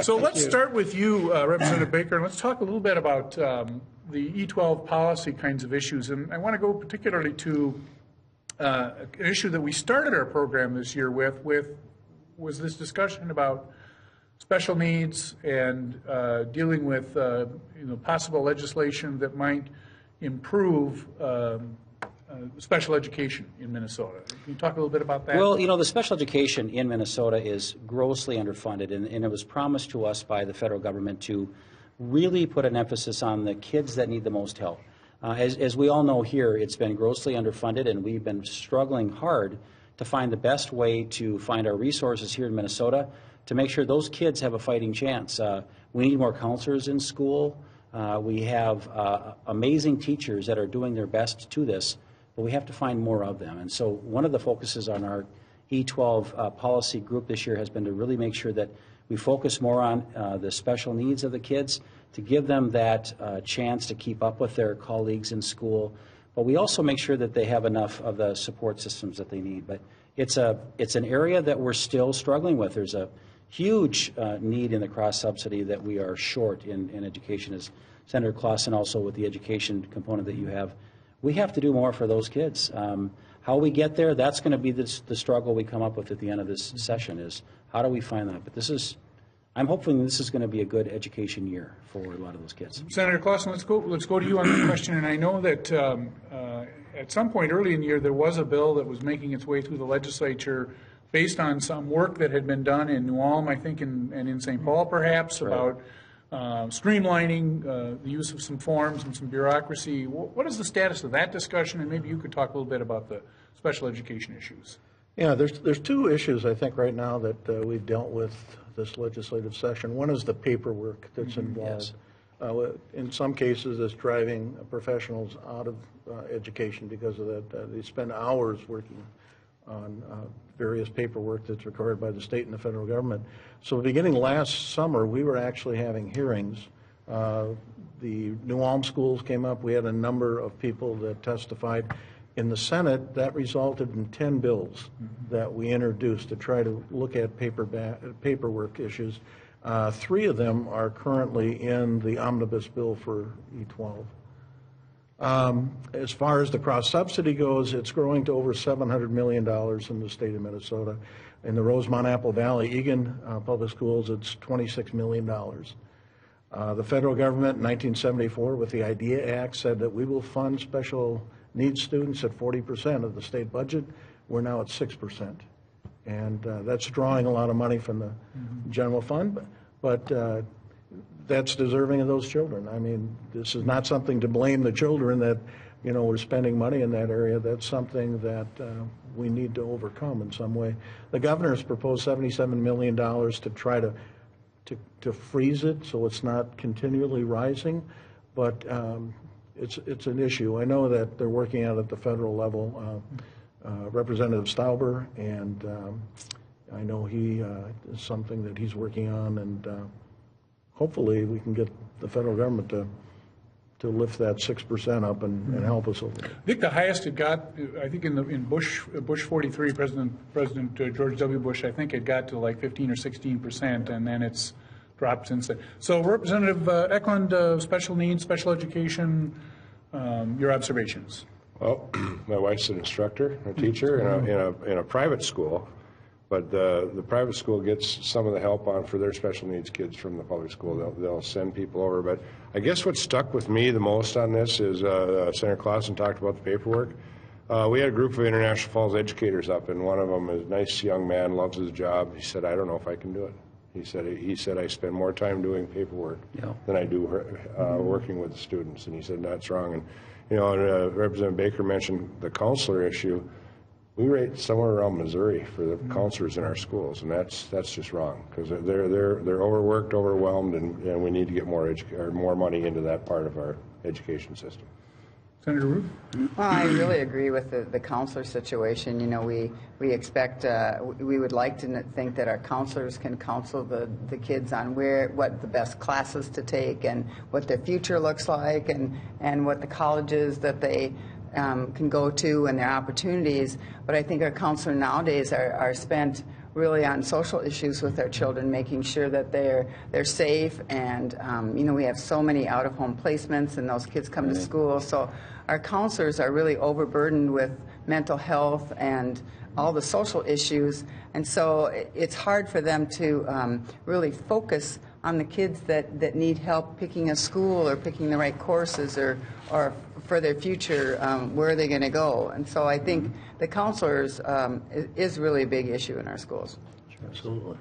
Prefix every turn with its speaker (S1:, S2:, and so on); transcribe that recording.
S1: So let's start with you, Representative Baker, and let's talk a little bit about the E12 policy kinds of issues. And I want to go particularly to an issue that we started our program this year with was this discussion about special needs and dealing with possible legislation that might improve special education in Minnesota. Can you talk a little bit about that?
S2: Well, the special education in Minnesota is grossly underfunded, and it was promised to us by the federal government to really put an emphasis on the kids that need the most help. As we all know here, it's been grossly underfunded, and we've been struggling hard to find the best way to find our resources here in Minnesota to make sure those kids have a fighting chance. We need more counselors in school. We have amazing teachers that are doing their best to this, but we have to find more of them. And so one of the focuses on our E12 policy group this year has been to really make sure that we focus more on the special needs of the kids, to give them that chance to keep up with their colleagues in school. But we also make sure that they have enough of the support systems that they need. But it's an area that we're still struggling with. There's a huge need in the cross-subsidy that we are short in education, as Senator Clausen also with the education component that you have. We have to do more for those kids. How we get there, that's going to be the struggle we come up with at the end of this session, is how do we find that? But I'm hoping this is going to be a good education year for a lot of those kids.
S1: Senator Clausen, let's go to you on that question. And I know that at some point early in the year there was a bill that was making its way through the legislature based on some work that had been done in New Ulm, I think, and in St. Paul perhaps, right, about streamlining the use of some forms and some bureaucracy. What is the status of that discussion? And maybe you could talk a little bit about the special education issues.
S3: Yeah, there's two issues, I think, right now that we've dealt with this legislative session. One is the paperwork that's involved. Yes. In some cases, it's driving professionals out of education because of that. They spend hours working on various paperwork that's required by the state and the federal government. So beginning last summer, we were actually having hearings. The New Ulm schools came up. We had a number of people that testified. In the Senate, that resulted in 10 bills that we introduced to try to look at paperwork issues. 3 of them are currently in the omnibus bill for E12. As far as the cross-subsidy goes, it's growing to over $700 million in the state of Minnesota. In the Rosemont-Apple Valley, Eagan Public Schools, it's $26 million. The federal government in 1974 with the IDEA Act said that we will fund special needs students at 40% of the state budget. We're now at 6%. And that's drawing a lot of money from the general fund, but that's deserving of those children. I mean, this is not something to blame the children that, we're spending money in that area. That's something that we need to overcome in some way. The governor has proposed $77 million to try to freeze it so it's not continually rising, but it's an issue. I know that they're working out at the federal level. Representative Stauber, and I know he is something that he's working on, and hopefully we can get the federal government to lift that 6% up and help us over there.
S1: I think the highest it got, I think in Bush 43, President George W. Bush, I think it got to like 15 or 16%, and then it's dropped since then. So Representative Eklund, special needs, special education, your observations.
S4: Well, my wife's an instructor, a teacher in a private school, but the private school gets some of the help on for their special needs kids from the public school. They'll send people over. But I guess what stuck with me the most on this is Senator Clausen talked about the paperwork. We had a group of International Falls educators up, and one of them is a nice young man, loves his job. He said, I don't know if I can do it. He said I spend more time doing paperwork than I do working with the students. And he said, that's wrong. And Representative Baker mentioned the counselor issue. We rate somewhere around Missouri for the counselors in our schools, and that's just wrong because they're overworked, overwhelmed, and we need to get more money into that part of our education system.
S1: Senator Ruth?
S5: Well, I really agree with the counselor situation. We expect, we would like to think that our counselors can counsel the kids on what the best classes to take and what their future looks like and what the colleges that they can go to and their opportunities. But I think our counselors nowadays are spent really on social issues with our children, making sure that they're safe. And we have so many out-of-home placements, and those kids come to school. So our counselors are really overburdened with mental health and all the social issues, and so it's hard for them to really focus on the kids that need help picking a school or picking the right courses or for their future, where are they going to go. And so I think the counselors is really a big issue in our schools.
S3: Absolutely.